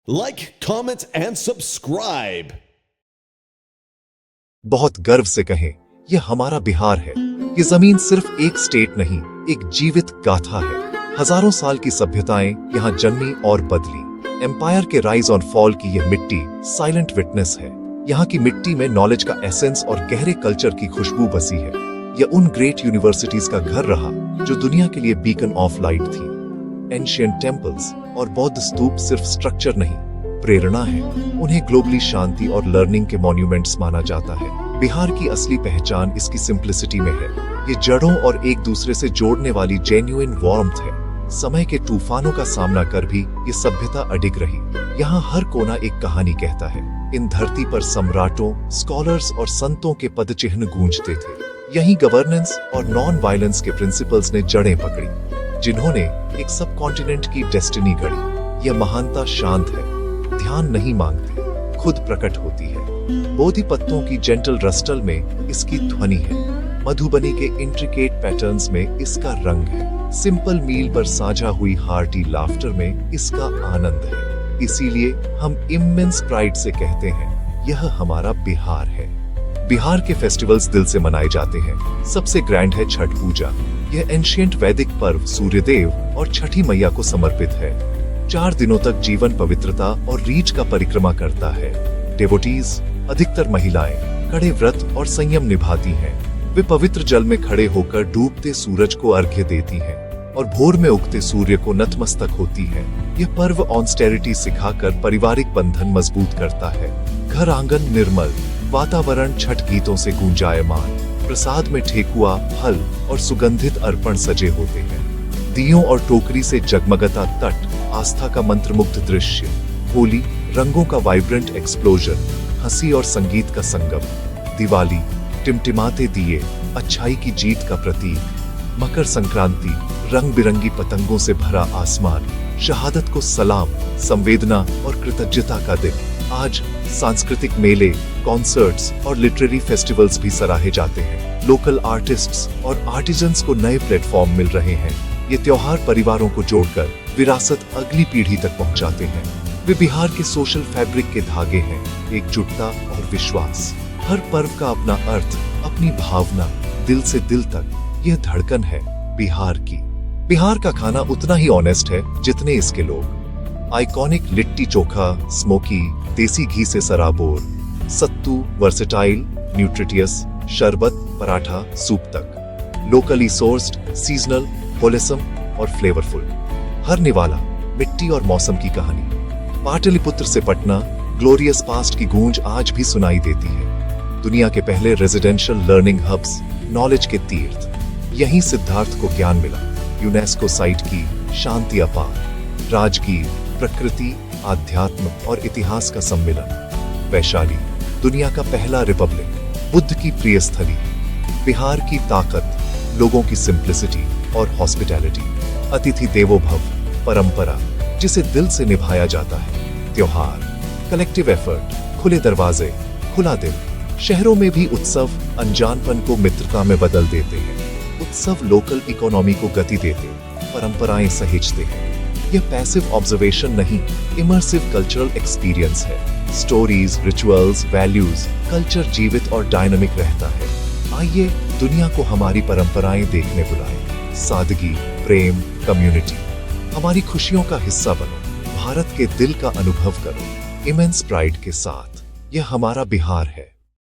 Like, comment, and subscribe. बहुत गर्व से कहें, यह हमारा बिहार है। ये जमीन सिर्फ एक स्टेट नहीं, एक जीवित गाथा है। हजारों साल की सभ्यताएं यहाँ जन्मी और बदली। एम्पायर के राइज और फॉल की यह मिट्टी साइलेंट विटनेस है। यहाँ की मिट्टी में नॉलेज का एसेंस और गहरे कल्चर की खुशबू बसी है। यह उन ग्रेट यूनिवर्सिटीज का घर रहा जो दुनिया के लिए बीकन ऑफ लाइट थी। एंशिएंट टेम्पल्स और बौद्ध स्तूप सिर्फ स्ट्रक्चर नहीं, प्रेरणा है। उन्हें ग्लोबली शांति और लर्निंग के मॉन्यूमेंट्स माना जाता है। बिहार की असली पहचान इसकी सिंप्लिसिटी में है। ये जड़ों और एक दूसरे से जोड़ने वाली जेन्युइन वार्मथ है। समय के तूफानों का सामना कर भी ये सभ्यता अडिग रही। यहाँ हर कोना एक कहानी कहता है। इन धरती पर सम्राटों, स्कॉलर्स और संतों के पदचिह्न गूंजते थे। यही गवर्नेंस और नॉन वायलेंस के प्रिंसिपल्स ने जड़ें पकड़ी, जिन्होंने एक सब कॉन्टिनेंट की डेस्टिनी गढ़ी। यह महानता शांत है, ध्यान नहीं मांगती, खुद प्रकट होती है। बोधि पत्तों की जेंटल रस्टल में इसकी ध्वनि है। मधुबनी के इंट्रिकेट पैटर्न्स में इसका रंग है। सिंपल मील पर साझा हुई हार्टी लाफ्टर में इसका आनंद है। इसीलिए हम इमेंस प्राइड से कहते हैं, यह हमारा बिहार है। बिहार के फेस्टिवल्स दिल से मनाए जाते हैं। सबसे ग्रैंड है छठ पूजा। यह एंशिएंट वैदिक पर्व सूर्यदेव और छठी मैया को समर्पित है। 4 दिनों तक जीवन पवित्रता और रीच का परिक्रमा करता है। डेवोटीज, अधिकतर महिलाएं, कड़े व्रत और संयम निभाती हैं। वे पवित्र जल में खड़े होकर डूबते सूरज को अर्घ्य देती हैं और भोर में उगते सूर्य को नतमस्तक होती हैं। यह पर्व ऑस्टेरिटी सिखाकर पारिवारिक बंधन मजबूत करता है। घर आंगन निर्मल, वातावरण छठ गीतों से गूंजायमान। प्रसाद में ठेकुआ, फल और सुगंधित अर्पण सजे होते हैं। दियों और टोकरी से जगमगता तट, आस्था का मंत्रमुग्ध दृश्य। होली, रंगों का वाइब्रेंट एक्सप्लोजन, हंसी और संगीत का संगम। दिवाली, टिमटिमाते दिए, अच्छाई की जीत का प्रतीक। मकर संक्रांति, रंग बिरंगी पतंगों से भरा आसमान। शहादत को सलाम, संवेदना और कृतज्ञता का दिन। आज सांस्कृतिक मेले, कॉन्सर्ट्स और लिटरेरी फेस्टिवल्स भी सराहे जाते हैं। लोकल आर्टिस्ट्स और आर्टिजन्स को नए प्लेटफॉर्म मिल रहे हैं। ये त्योहार परिवारों को जोड़कर विरासत अगली पीढ़ी तक पहुंचाते हैं। वे बिहार के सोशल फैब्रिक के धागे हैं, एकजुटता और विश्वास। हर पर्व का अपना अर्थ, अपनी भावना, दिल से दिल तक यह धड़कन है बिहार की। बिहार का खाना उतना ही ऑनेस्ट है जितने इसके लोग। आइकॉनिक लिट्टी चोखा, स्मोकी, देसी घी से सराबोर, सत्तू, वर्सेटाइल, न्यूट्रिटियस, शरबत, पराठा, सूप तक। लोकली सोर्स्ड, सीजनल, होलेसम और फ्लेवरफुल। हर निवाला, मिट्टी और मौसम की कहानी। पाटलिपुत्र से पटना, ग्लोरियस पास्ट की गूंज आज भी सुनाई देती है। दुनिया के पहले रेजिडेंशियल लर्निंग हब्स, नॉलेज के तीर्थ। यहीं सिद्धार्थ को ज्ञान मिला। यूनेस्को साइट की शांति अपार। राजगीर, प्रकृति, आध्यात्म और इतिहास का सम्मिलन। वैशाली, दुनिया का पहला रिपब्लिक, बुद्ध की प्रिय स्थली। बिहार की ताकत, लोगों की सिंप्लिसिटी और हॉस्पिटैलिटी। अतिथि देवो भव, परंपरा जिसे दिल से निभाया जाता है। त्योहार, कलेक्टिव एफर्ट, खुले दरवाजे, खुला दिल। शहरों में भी उत्सव अनजानपन को मित्रता में बदल देते हैं। उत्सव लोकल इकोनॉमी को गति देते, परंपराएं सहेजते हैं। यह पैसिव ऑब्जर्वेशन नहीं, इमर्सिव कल्चरल एक्सपीरियंस है। स्टोरीज, रिचुअल्स, वैल्यूज, कल्चर जीवित और डायनामिक रहता है। आइए दुनिया को हमारी परंपराएं देखने बुलाएं। सादगी, प्रेम, कम्युनिटी। हमारी खुशियों का हिस्सा बनो। भारत के दिल का अनुभव करो। इमेंस प्राइड के साथ, यह हमारा बिहार है।